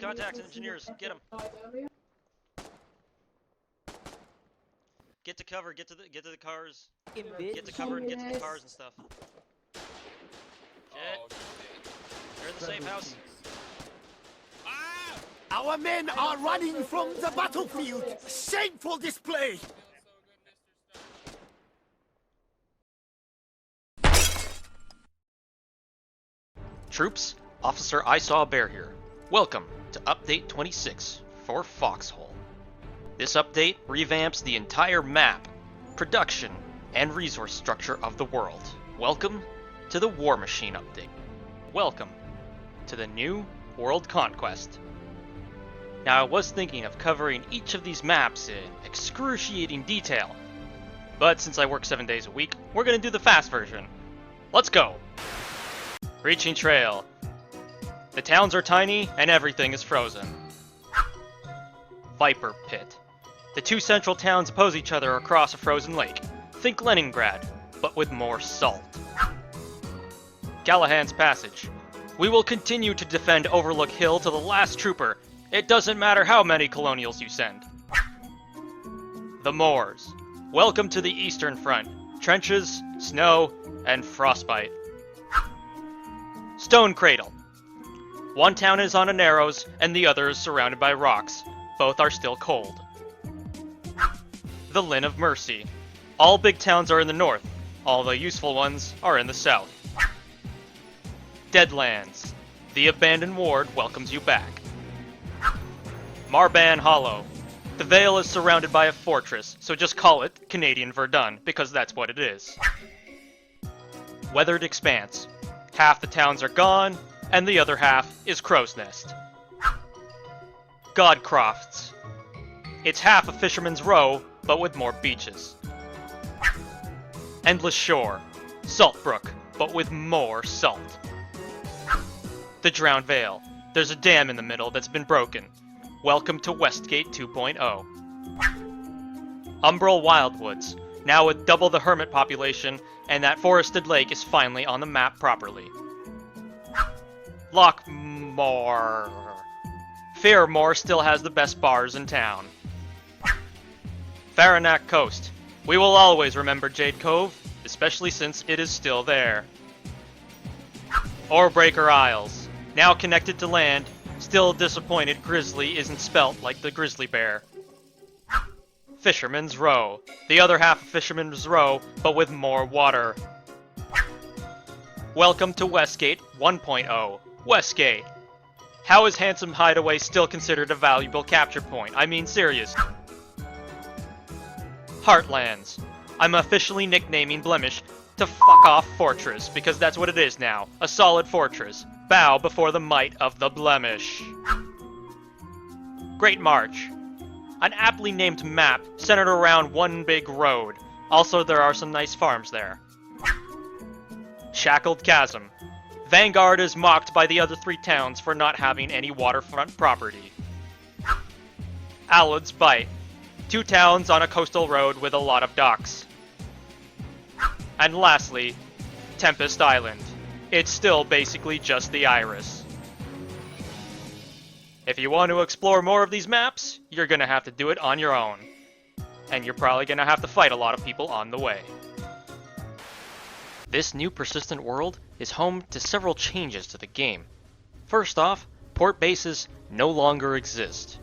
Contacts, engineers, get them. Get to cover, get to the cars. Get to cover and get to the cars and stuff. Shit. They're in the safe house. Our men are running from the battlefield! Shameful display! Troops, Officer I Saw a Bear here. Welcome to Update 26 for Foxhole. This update revamps the entire map, production, and resource structure of the world. Welcome to the War Machine update. Welcome to the new World Conquest. Now, I was thinking of covering each of these maps in excruciating detail, but since I work 7 days a week, we're going to do the fast version. Let's go! Reaching trail. The towns are tiny, and everything is frozen. Viper Pit. The two central towns oppose each other across a frozen lake. Think Leningrad, but with more salt. Callahan's Passage. We will continue to defend Overlook Hill to the last trooper. It doesn't matter how many colonials you send. The Moors. Welcome to the Eastern Front. Trenches, snow, and frostbite. Stone Cradle. One town is on a narrows, and the other is surrounded by rocks. Both are still cold. The Linn of Mercy. All big towns are in the north. All the useful ones are in the south. Deadlands. The abandoned ward welcomes you back. Marban Hollow. The Vale is surrounded by a fortress, so just call it Canadian Verdun, because that's what it is. Weathered Expanse. Half the towns are gone, and the other half is Crow's Nest. Godcrofts. It's half a Fisherman's Row, but with more beaches. Endless Shore. Saltbrook, but with more salt. The Drowned Vale. There's a dam in the middle that's been broken. Welcome to Westgate 2.0. Umbral Wildwoods. Now with double the hermit population, and that forested lake is finally on the map properly. Lockmore. Fairmore still has the best bars in town. Faranac Coast. We will always remember Jade Cove, especially since it is still there. Orebreaker Isles. Now connected to land, still disappointed Grizzly isn't spelt like the grizzly bear. Fisherman's Row. The other half of Fisherman's Row, but with more water. Welcome to Westgate 1.0. Westgate. How is Handsome Hideaway still considered a valuable capture point? I mean, serious. Heartlands. I'm officially nicknaming Blemish to fuck off Fortress, because that's what it is now. A solid fortress. Bow before the might of the Blemish. Great March. An aptly named map centered around one big road. Also, there are some nice farms there. Shackled Chasm. Vanguard is mocked by the other three towns for not having any waterfront property. Alud's Bight. Two towns on a coastal road with a lot of docks. And lastly, Tempest Island. It's still basically just the Iris. If you want to explore more of these maps, you're gonna have to do it on your own. And you're probably gonna have to fight a lot of people on the way. This new persistent world is home to several changes to the game. First off, port bases no longer exist.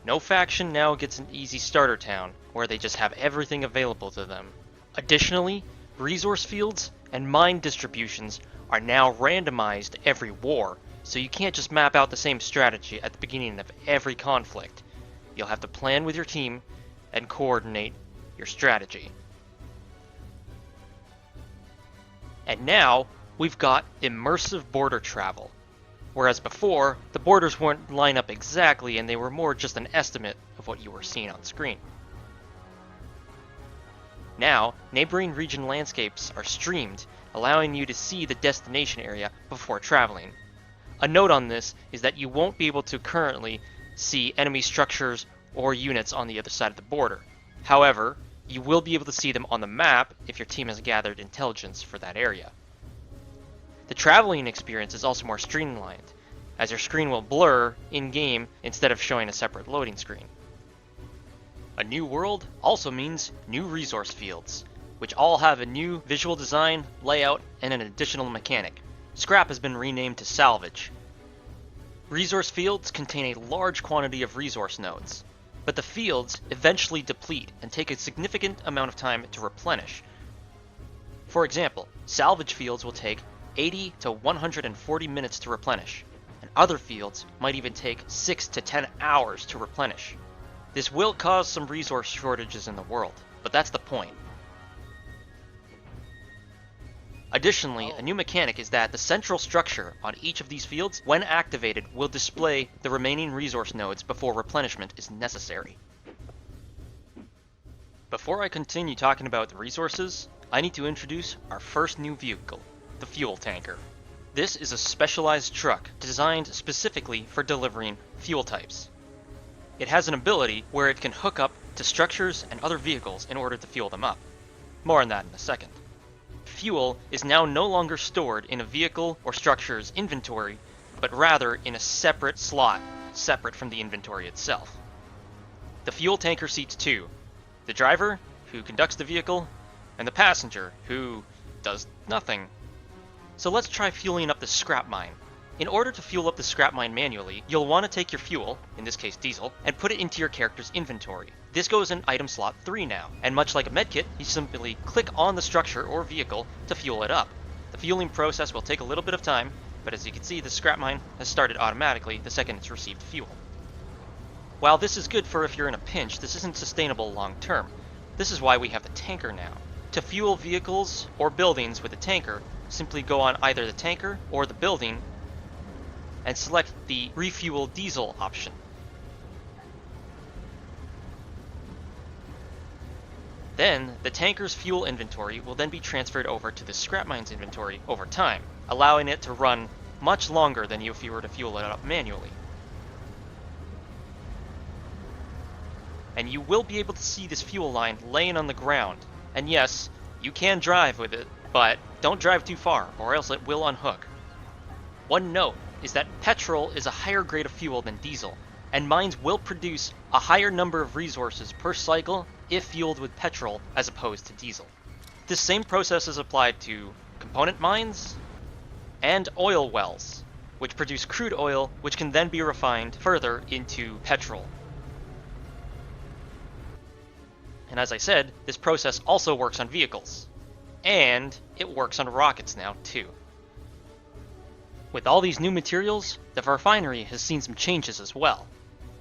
No faction now gets an easy starter town, where they just have everything available to them. Additionally, resource fields and mine distributions are now randomized every war, so you can't just map out the same strategy at the beginning of every conflict. You'll have to plan with your team and coordinate your strategy. And now, we've got immersive border travel. Whereas before, the borders wouldn't line up exactly and they were more just an estimate of what you were seeing on screen. Now, neighboring region landscapes are streamed, allowing you to see the destination area before traveling. A note on this is that you won't be able to currently see enemy structures or units on the other side of the border. However, you will be able to see them on the map if your team has gathered intelligence for that area. The traveling experience is also more streamlined, as your screen will blur in-game instead of showing a separate loading screen. A new world also means new resource fields, which all have a new visual design, layout, and an additional mechanic. Scrap has been renamed to Salvage. Resource fields contain a large quantity of resource nodes, but the fields eventually deplete and take a significant amount of time to replenish. For example, salvage fields will take 80 to 140 minutes to replenish, and other fields might even take 6 to 10 hours to replenish. This will cause some resource shortages in the world, but that's the point. Additionally, a new mechanic is that the central structure on each of these fields, when activated, will display the remaining resource nodes before replenishment is necessary. Before I continue talking about the resources, I need to introduce our first new vehicle, the fuel tanker. This is a specialized truck designed specifically for delivering fuel types. It has an ability where it can hook up to structures and other vehicles in order to fuel them up. More on that in a second. Fuel is now no longer stored in a vehicle or structure's inventory, but rather in a separate slot, separate from the inventory itself. The fuel tanker seats two: the driver, who conducts the vehicle, and the passenger, who does nothing. So let's try fueling up the scrap mine. In order to fuel up the scrap mine manually, you'll want to take your fuel, in this case diesel, and put it into your character's inventory. This goes in item slot 3 now, and much like a medkit, you simply click on the structure or vehicle to fuel it up. The fueling process will take a little bit of time, but as you can see, the scrap mine has started automatically the second it's received fuel. While this is good for if you're in a pinch, this isn't sustainable long term. This is why we have the tanker now. To fuel vehicles or buildings with a tanker, simply go on either the tanker or the building and select the refuel diesel option. Then, the tanker's fuel inventory will then be transferred over to the scrap mine's inventory over time, allowing it to run much longer than if you were to fuel it up manually. And you will be able to see this fuel line laying on the ground. And yes, you can drive with it, but don't drive too far, or else it will unhook. One note is that petrol is a higher grade of fuel than diesel, and mines will produce a higher number of resources per cycle if fueled with petrol as opposed to diesel. This same process is applied to component mines and oil wells, which produce crude oil, which can then be refined further into petrol. And as I said, this process also works on vehicles. And it works on rockets now, too. With all these new materials, the refinery has seen some changes as well.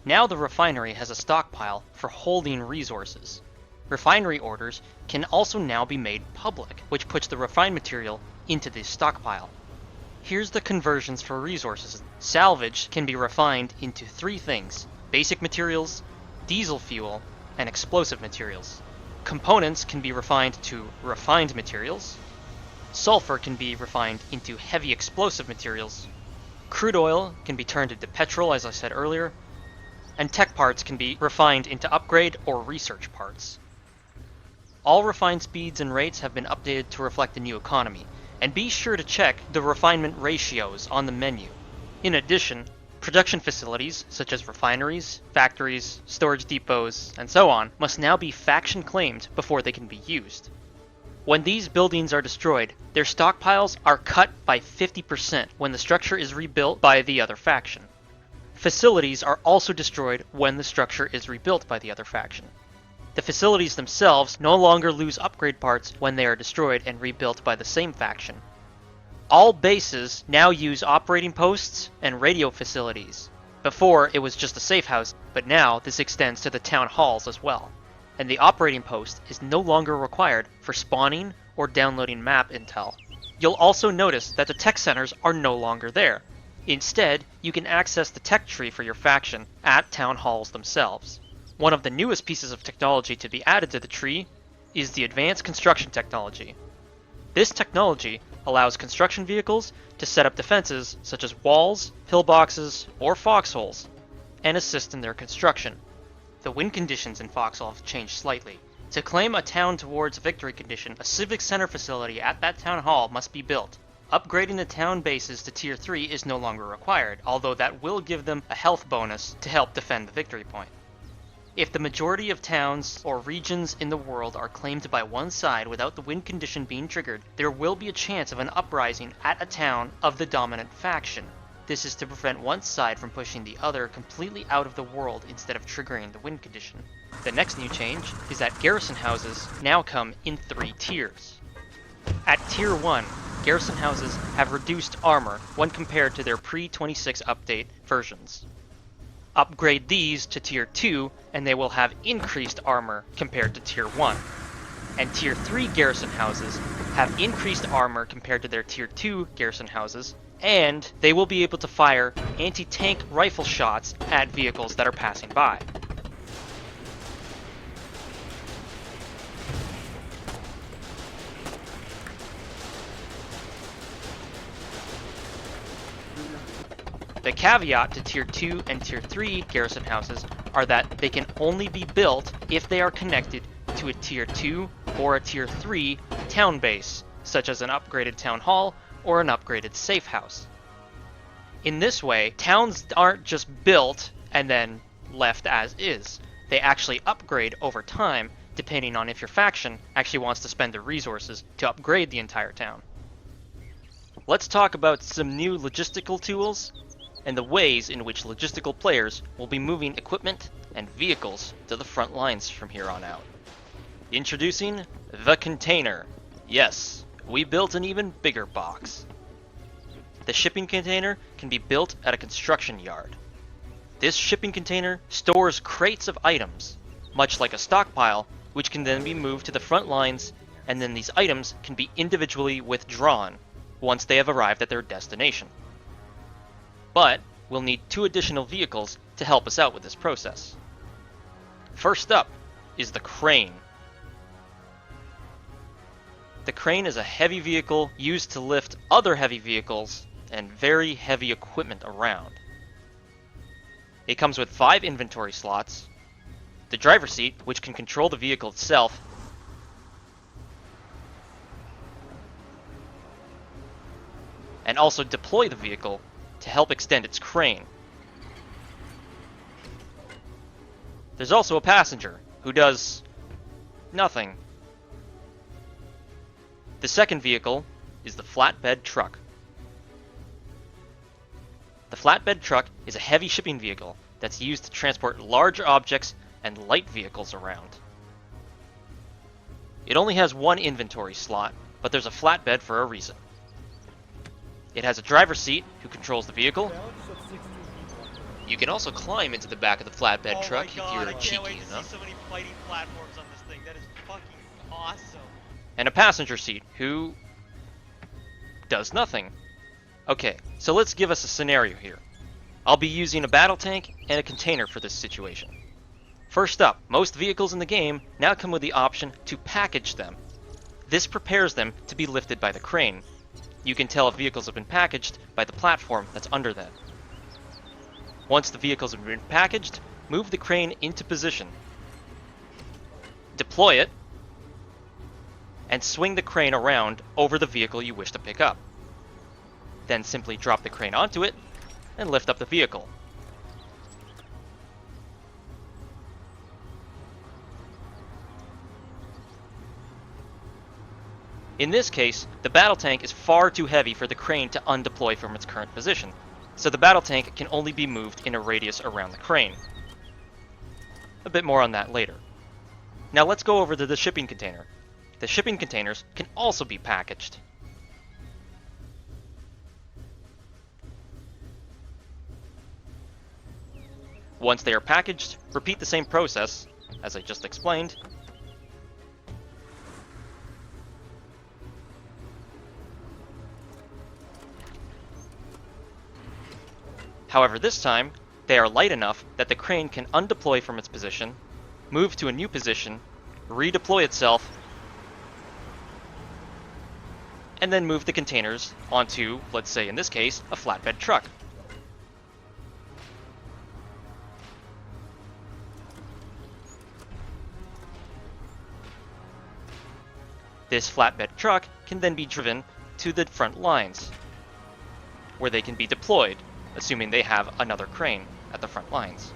Now the refinery has a stockpile for holding resources. Refinery orders can also now be made public, which puts the refined material into this stockpile. Here's the conversions for resources. Salvage can be refined into 3 things: basic materials, diesel fuel, and explosive materials. Components can be refined to refined materials. Sulfur can be refined into heavy explosive materials. Crude oil can be turned into petrol, as I said earlier. And tech parts can be refined into upgrade or research parts. All refined speeds and rates have been updated to reflect the new economy, and be sure to check the refinement ratios on the menu. In addition, production facilities, such as refineries, factories, storage depots, and so on, must now be faction claimed before they can be used. When these buildings are destroyed, their stockpiles are cut by 50% when the structure is rebuilt by the other faction. Facilities are also destroyed when the structure is rebuilt by the other faction. The facilities themselves no longer lose upgrade parts when they are destroyed and rebuilt by the same faction. All bases now use operating posts and radio facilities. Before, it was just a safe house, but now this extends to the town halls as well. And the operating post is no longer required for spawning or downloading map intel. You'll also notice that the tech centers are no longer there. Instead, you can access the tech tree for your faction at town halls themselves. One of the newest pieces of technology to be added to the tree is the advanced construction technology. This technology allows construction vehicles to set up defenses such as walls, pillboxes, or foxholes, and assist in their construction. The win conditions in Foxhole have changed slightly. To claim a town towards a victory condition, a civic center facility at that town hall must be built. Upgrading the town bases to Tier 3 is no longer required, although that will give them a health bonus to help defend the victory point. If the majority of towns or regions in the world are claimed by one side without the win condition being triggered, there will be a chance of an uprising at a town of the dominant faction. This is to prevent one side from pushing the other completely out of the world instead of triggering the win condition. The next new change is that garrison houses now come in 3 tiers. At Tier 1, garrison houses have reduced armor when compared to their pre-26 update versions. Upgrade these to Tier 2 and they will have increased armor compared to Tier 1. And Tier 3 garrison houses have increased armor compared to their Tier 2 garrison houses, and they will be able to fire anti-tank rifle shots at vehicles that are passing by. The caveat to Tier 2 and Tier 3 garrison houses are that they can only be built if they are connected to a Tier 2 or a Tier 3 town base, such as an upgraded town hall or an upgraded safe house. In this way, towns aren't just built and then left as is. They actually upgrade over time, depending on if your faction actually wants to spend the resources to upgrade the entire town. Let's talk about some new logistical tools and the ways in which logistical players will be moving equipment and vehicles to the front lines from here on out. Introducing the container. Yes, we built an even bigger box. The shipping container can be built at a construction yard. This shipping container stores crates of items, much like a stockpile, which can then be moved to the front lines, and then these items can be individually withdrawn once they have arrived at their destination. But we'll need 2 additional vehicles to help us out with this process. First up is the crane. The crane is a heavy vehicle used to lift other heavy vehicles and very heavy equipment around. It comes with 5 inventory slots, the driver's seat, which can control the vehicle itself, and also deploy the vehicle to help extend its crane. There's also a passenger who does nothing. The second vehicle is the Flatbed Truck. The Flatbed Truck is a heavy shipping vehicle that's used to transport large objects and light vehicles around. It only has 1 inventory slot, but there's a flatbed for a reason. It has a driver's seat who controls the vehicle. You can also climb into the back of the flatbed truck if you're cheeky enough. See so many fighting platforms on this thing. That is fucking awesome. And a passenger seat who does nothing. Okay, so let's give us a scenario here. I'll be using a battle tank and a container for this situation. First up, most vehicles in the game now come with the option to package them. This prepares them to be lifted by the crane. You can tell if vehicles have been packaged by the platform that's under them. Once the vehicles have been packaged, move the crane into position. Deploy it, and swing the crane around over the vehicle you wish to pick up. Then simply drop the crane onto it, and lift up the vehicle. In this case, the battle tank is far too heavy for the crane to undeploy from its current position, so the battle tank can only be moved in a radius around the crane. A bit more on that later. Now let's go over to the shipping container. The shipping containers can also be packaged. Once they are packaged, repeat the same process, as I just explained. However, this time, they are light enough that the crane can undeploy from its position, move to a new position, redeploy itself, and then move the containers onto, let's say in this case, a flatbed truck. This flatbed truck can then be driven to the front lines, where they can be deployed, assuming they have another crane at the front lines.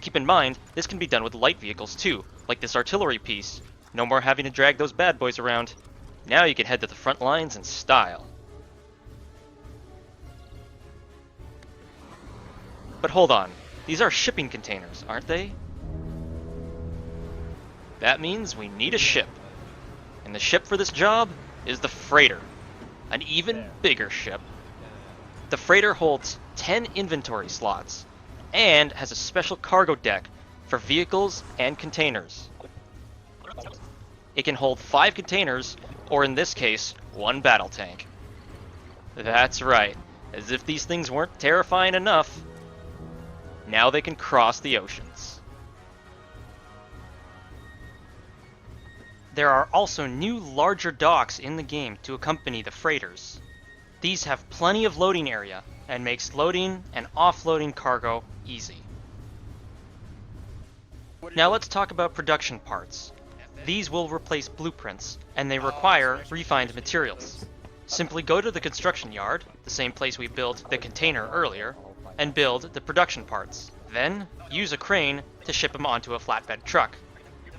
Keep in mind, this can be done with light vehicles too, like this artillery piece. No more having to drag those bad boys around. Now you can head to the front lines in style. But hold on, these are shipping containers, aren't they? That means we need a ship. And the ship for this job is the freighter. An even bigger ship. The freighter holds 10 inventory slots and has a special cargo deck for vehicles and containers. It can hold 5 containers, or in this case, 1 battle tank. That's right, as if these things weren't terrifying enough. Now they can cross the oceans. There are also new larger docks in the game to accompany the freighters. These have plenty of loading area and makes loading and offloading cargo easy. Now let's talk about production parts. These will replace blueprints, and they require refined materials. Simply go to the construction yard, the same place we built the container earlier, and build the production parts. Then, use a crane to ship them onto a flatbed truck.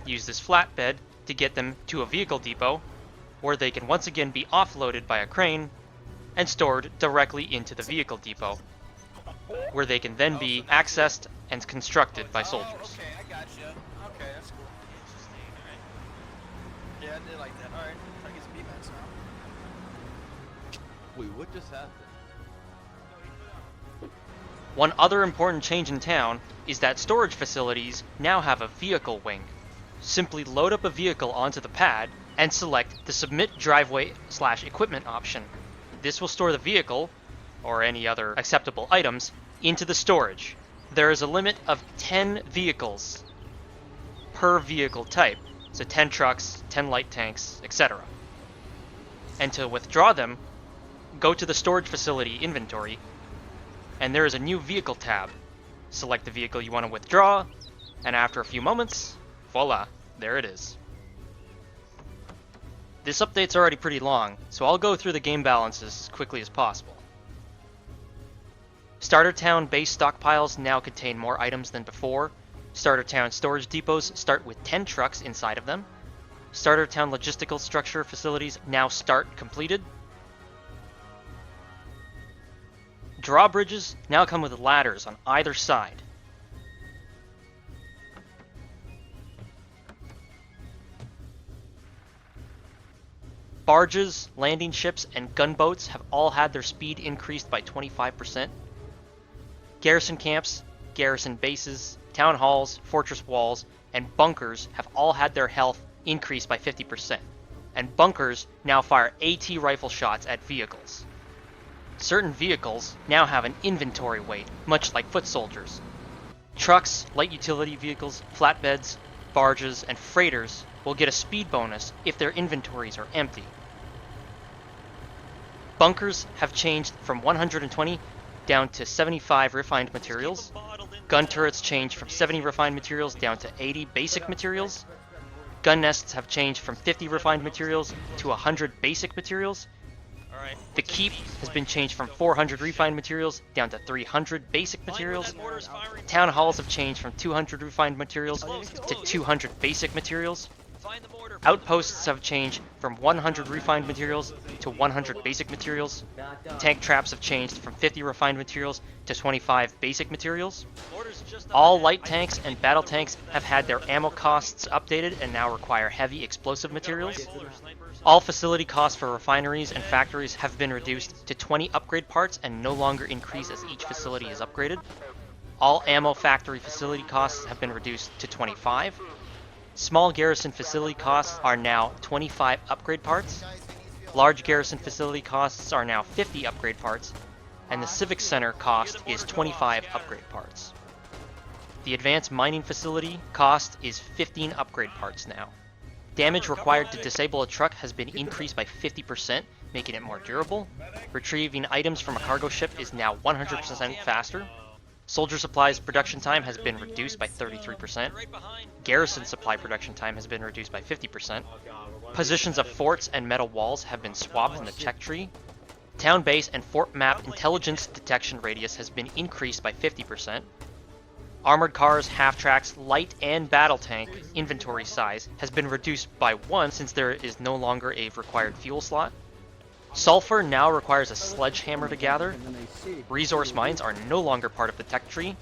Use this flatbed to get them to a vehicle depot, where they can once again be offloaded by a crane and stored directly into the vehicle depot, where they can then be accessed and constructed by soldiers. Okay, I got you. Okay, that's cool. Yeah, I did like that. Alright, I get some beatbacks now. Wait, what just happened? One other important change in town is that storage facilities now have a vehicle wing. Simply load up a vehicle onto the pad and select the Submit Driveway/Equipment option. This will store the vehicle, or any other acceptable items, into the storage. There is a limit of 10 vehicles per vehicle type, so 10 trucks, 10 light tanks, etc. And to withdraw them, go to the storage facility inventory, and there is a new vehicle tab. Select the vehicle you want to withdraw, and after a few moments, voila, there it is. This update's already pretty long, so I'll go through the game balances as quickly as possible. Starter Town base stockpiles now contain more items than before. Starter Town storage depots start with 10 trucks inside of them. Starter Town logistical structure facilities now start completed. Drawbridges now come with ladders on either side. Barges, landing ships, and gunboats have all had their speed increased by 25%. Garrison camps, garrison bases, town halls, fortress walls, and bunkers have all had their health increased by 50%. And bunkers now fire AT rifle shots at vehicles. Certain vehicles now have an inventory weight, much like foot soldiers. Trucks, light utility vehicles, flatbeds, barges, and freighters will get a speed bonus if their inventories are empty. Bunkers have changed from 120 down to 75 refined materials. Gun turrets changed from 70 refined materials down to 80 basic materials. Gun nests have changed from 50 refined materials to 100 basic materials. The keep has been changed from 400 refined materials down to 300 basic materials. Town halls have changed from 200 refined materials to 200 basic materials. Outposts have changed from 100 refined materials to 100 basic materials. Tank traps have changed from 50 refined materials to 25 basic materials. All light tanks and battle tanks have had their ammo costs updated and now require heavy explosive materials. All facility costs for refineries and factories have been reduced to 20 upgrade parts and no longer increase as each facility is upgraded. All ammo factory facility costs have been reduced to 25. Small garrison facility costs are now 25 upgrade parts. Large garrison facility costs are now 50 upgrade parts. And the Civic Center cost is 25 upgrade parts. The Advanced Mining Facility cost is 15 upgrade parts now. Damage required to disable a truck has been increased by 50%, making it more durable. Retrieving items from a cargo ship is now 100% faster. Soldier supplies production time has been reduced by 33%. Garrison supply production time has been reduced by 50%. Positions of forts and metal walls have been swapped in the tech tree. Town base and fort map intelligence detection radius has been increased by 50%. Armored cars, half-tracks, light and battle tank inventory size has been reduced by 1 since there is no longer a required fuel slot. Sulfur now requires a sledgehammer to gather. Resource mines are no longer part of the tech tree.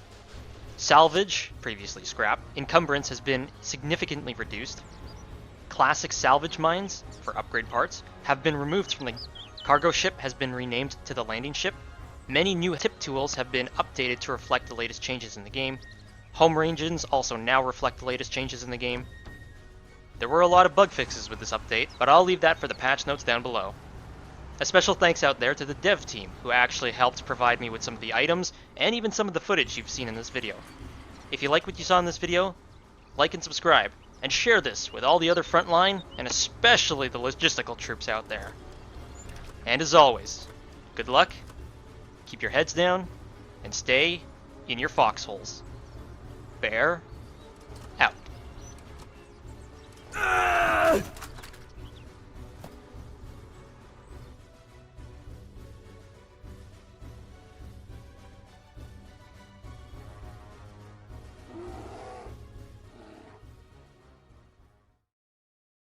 Salvage, previously scrap, encumbrance has been significantly reduced. Classic salvage mines, for upgrade parts, have been removed from the cargo ship has been renamed to the landing ship. Many new tip tools have been updated to reflect the latest changes in the game. Home regions also now reflect the latest changes in the game. There were a lot of bug fixes with this update, but I'll leave that for the patch notes down below. A special thanks out there to the dev team, who actually helped provide me with some of the items, and even some of the footage you've seen in this video. If you like what you saw in this video, like and subscribe, and share this with all the other frontline, and especially the logistical troops out there. And as always, good luck, keep your heads down, and stay in your foxholes. Bear